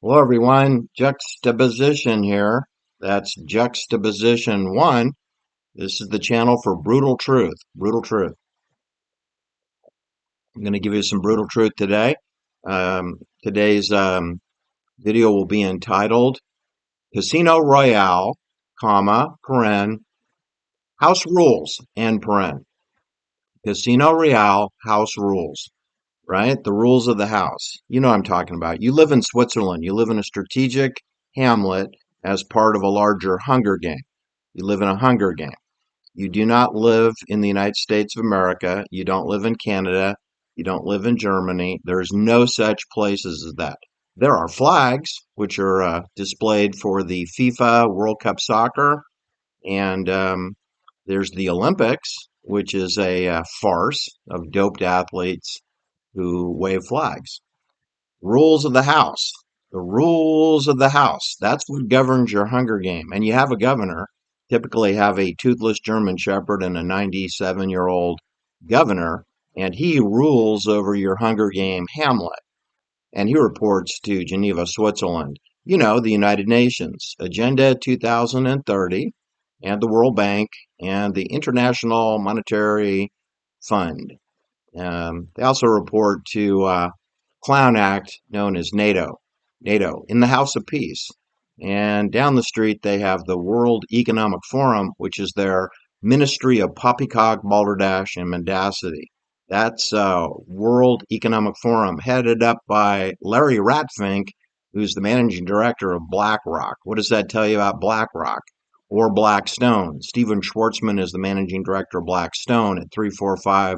Hello, everyone. Juxtaposition here. That's Juxtaposition 1. This is the channel for brutal truth. Brutal truth. I'm going to give you some brutal truth today. Today's video will be entitled Casino Royale, comma, paren, house rules, end paren. Casino Royale, house rules, right? The rules of the house. You know what I'm talking about. You live in Switzerland. You live in a strategic hamlet as part of a larger Hunger Game. You live in a Hunger Game. You do not live in the United States of America. You don't live in Canada. You don't live in Germany. There's no such places as that. There are flags, which are displayed for the FIFA World Cup Soccer, and there's the Olympics, which is a farce of doped athletes who wave flags. Rules of the House. The rules of the House. That's what governs your Hunger Game. And you have a governor, typically have a toothless German Shepherd and a 97-year-old governor, and he rules over your Hunger Game hamlet. And he reports to Geneva, Switzerland. You know, the United Nations, Agenda 2030, and the World Bank, and the International Monetary Fund. They also report to clown act known as NATO in the House of Peace. And down the street, they have the World Economic Forum, which is their Ministry of Poppycock, Balderdash, and Mendacity. That's World Economic Forum, headed up by Larry Ratfink, who's the managing director of BlackRock. What does that tell you about BlackRock or Blackstone? Stephen Schwartzman is the managing director of Blackstone at 345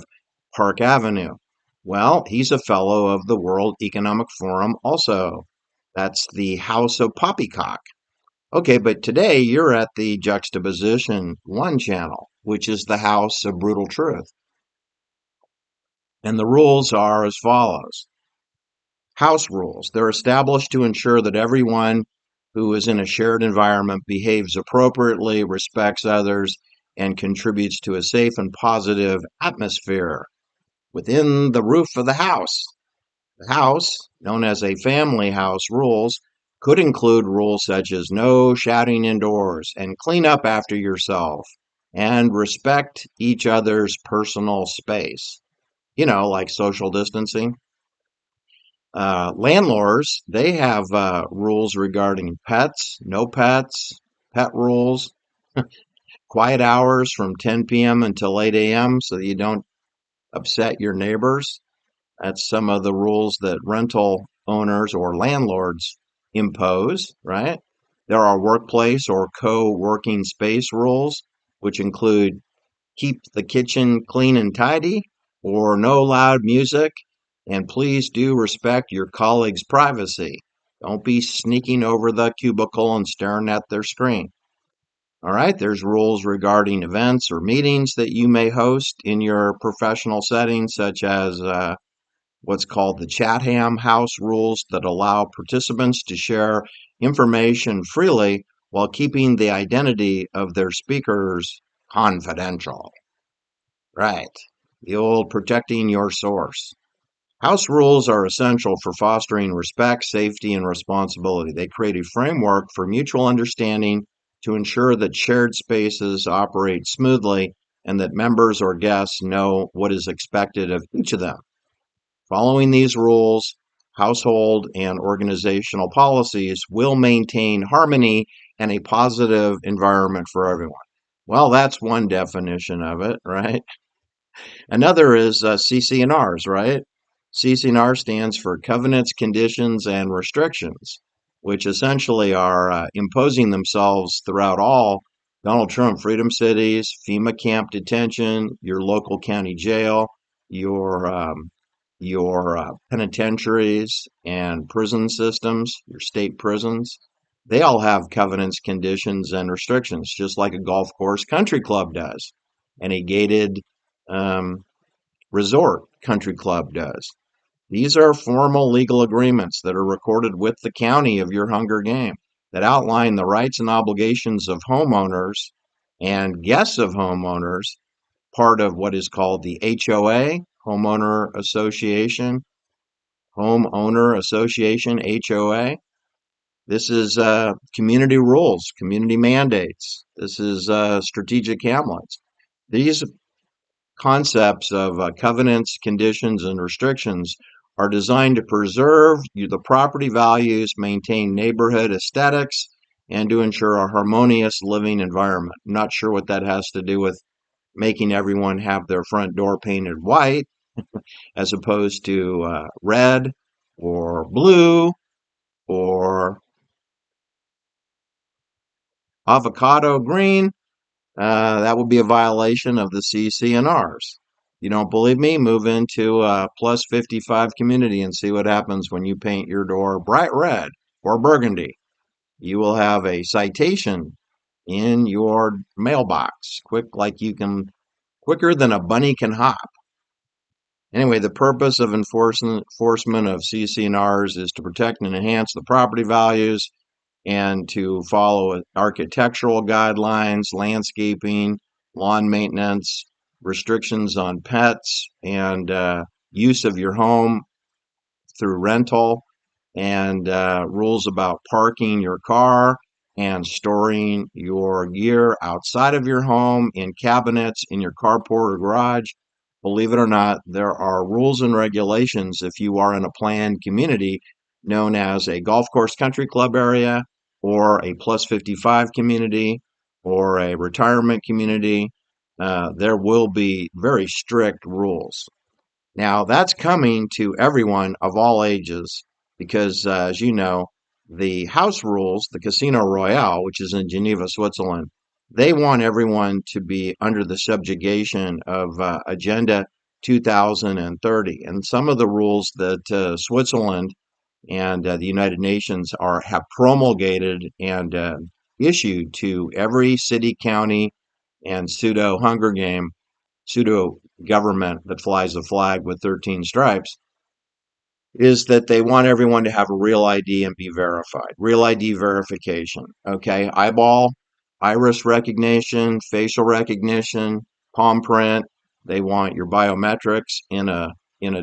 Park Avenue. Well, he's a fellow of the World Economic Forum also. That's the House of Poppycock. Okay, but today you're at the Juxtaposition 1 channel, which is the House of Brutal Truth. And the rules are as follows. House rules. They're established to ensure that everyone who is in a shared environment behaves appropriately, respects others, and contributes to a safe and positive atmosphere within the roof of the house. The house, known as a family house rules, could include rules such as no shouting indoors and clean up after yourself and respect each other's personal space. You know, like social distancing. Landlords, they have rules regarding pets, no pets, pet rules, quiet hours from 10 p.m. until 8 a.m. so that you don't upset your neighbors. That's some of the rules that rental owners or landlords impose, right? There are workplace or co-working space rules, which include keep the kitchen clean and tidy, or no loud music, and please do respect your colleagues' privacy. Don't be sneaking over the cubicle and staring at their screen. All right, there's rules regarding events or meetings that you may host in your professional setting, such as what's called the Chatham House rules that allow participants to share information freely while keeping the identity of their speakers confidential. Right. The old protecting your source. House rules are essential for fostering respect, safety, and responsibility. They create a framework for mutual understanding to ensure that shared spaces operate smoothly and that members or guests know what is expected of each of them. Following these rules, household and organizational policies will maintain harmony and a positive environment for everyone. Well, that's one definition of it, right? Another is CC&Rs, right? CC&R stands for Covenants, Conditions, and Restrictions, which essentially are imposing themselves throughout all Donald Trump Freedom Cities, FEMA camp detention, your local county jail, your penitentiaries and prison systems, your state prisons. They all have covenants, conditions, and restrictions, just like a golf course country club does, and a gated um, resort country club does. These are formal legal agreements that are recorded with the county of your Hunger Game that outline the rights and obligations of homeowners and guests of homeowners, part of what is called the HOA, Homeowner Association, HOA, This is community rules, community mandates. This is strategic hamlets. These concepts of covenants, conditions, and restrictions are designed to preserve the property values, maintain neighborhood aesthetics, and to ensure a harmonious living environment. I'm not sure what that has to do with making everyone have their front door painted white as opposed to red or blue or avocado green. That would be a violation of the CCNRs. You don't believe me? Move into a plus 55 community and see what happens when you paint your door bright red or burgundy. You will have a citation in your mailbox, quicker than a bunny can hop. Anyway, the purpose of enforcement of CCNRs is to protect and enhance the property values and to follow architectural guidelines, landscaping, lawn maintenance, restrictions on pets, and use of your home through rental, and rules about parking your car and storing your gear outside of your home in cabinets in your carport or garage. Believe it or not, there are rules and regulations if you are in a planned community known as a golf course country club area or a plus 55 community or a retirement community. There will be very strict rules. Now, that's coming to everyone of all ages because, as you know, the house rules, the Casino Royale, which is in Geneva, Switzerland, they want everyone to be under the subjugation of Agenda 2030. And some of the rules that Switzerland and the United Nations have promulgated and issued to every city, county, and pseudo government that flies a flag with 13 stripes is that they want everyone to have a real ID and be verified. Real ID verification. Okay. Eyeball, iris recognition, facial recognition, palm print. They want your biometrics in a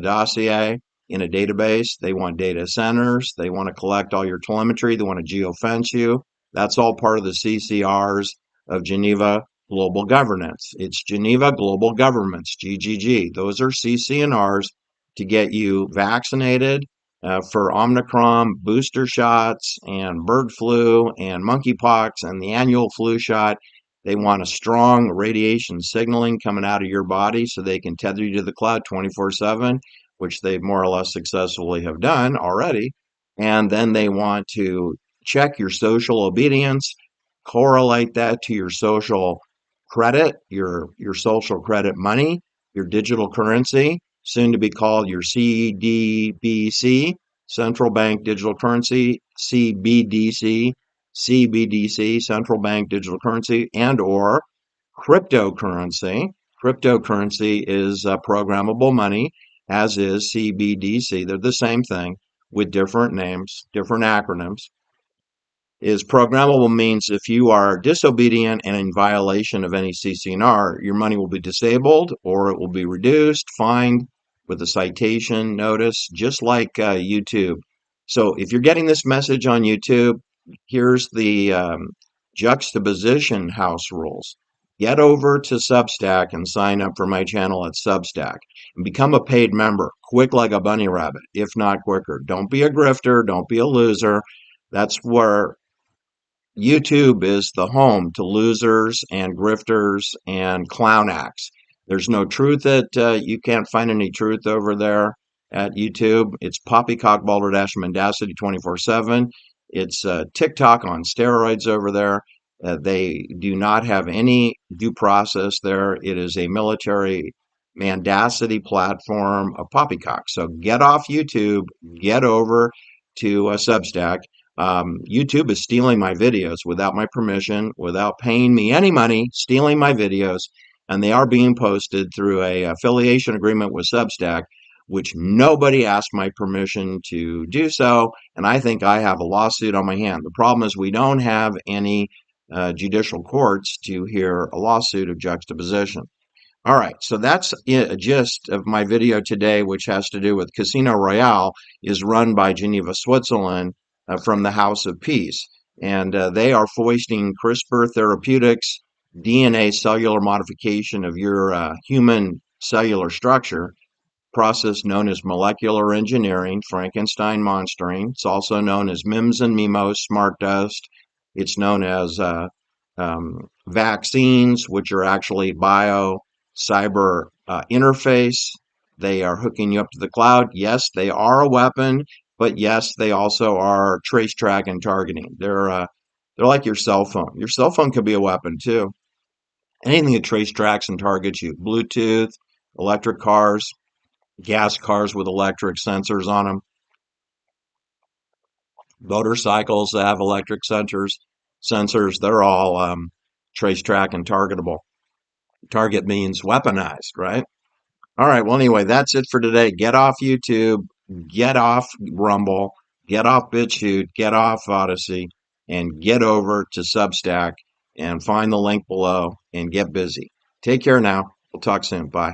dossier, in a database. They want data centers. They want to collect all your telemetry. They want to geofence you. That's all part of the CCRs of Geneva Global Governance. It's Geneva Global Governments, GGG. Those are CCNRs to get you vaccinated for Omicron booster shots and bird flu and monkeypox and the annual flu shot. They want a strong radiation signaling coming out of your body so they can tether you to the cloud 24/7, which they more or less successfully have done already. And then they want to check your social obedience, correlate that to your social credit, your social credit money, your digital currency, soon to be called your CDBC, Central Bank Digital Currency, CBDC, Central Bank Digital Currency, and or cryptocurrency. Cryptocurrency is programmable money, as is CBDC. They're the same thing with different names, different acronyms. Is programmable means if you are disobedient and in violation of any CCNR, your money will be disabled or it will be reduced, fined with a citation notice, just like YouTube. So if you're getting this message on YouTube, here's the juxtaposition house rules. Get over to Substack and sign up for my channel at Substack and become a paid member, quick like a bunny rabbit, if not quicker. Don't be a grifter, don't be a loser. That's where YouTube is the home to losers and grifters and clown acts. There's no truth you can't find any truth over there at YouTube. It's poppycock balderdash mendacity 24/7. It's TikTok on steroids over there. They do not have any due process there. It is a military mendacity platform of poppycock. So get off YouTube, get over to Substack. YouTube is stealing my videos without my permission, without paying me any money, stealing my videos, and they are being posted through a affiliation agreement with Substack, which nobody asked my permission to do so, and I think I have a lawsuit on my hand. The problem is we don't have any judicial courts to hear a lawsuit of juxtaposition. All right, so that's a gist of my video today, which has to do with Casino Royale, is run by Geneva, Switzerland, from the House of Peace. And they are foisting CRISPR therapeutics, DNA cellular modification of your human cellular structure, process known as molecular engineering, Frankenstein monstering. It's also known as MIMS and MIMOS, smart dust. It's known as vaccines, which are actually bio cyber interface. They are hooking you up to the cloud. Yes, they are a weapon, but yes, they also are trace, track, and targeting. They're like your cell phone. Your cell phone could be a weapon too. Anything that trace, tracks, and targets you. Bluetooth, electric cars, gas cars with electric sensors on them, motorcycles that have electric sensors, they're all trace, track, and targetable. Target means weaponized, right? All right. Well, anyway, that's it for today. Get off YouTube, get off Rumble, get off BitChute, get off Odyssey, and get over to Substack and find the link below and get busy. Take care now. We'll talk soon. Bye.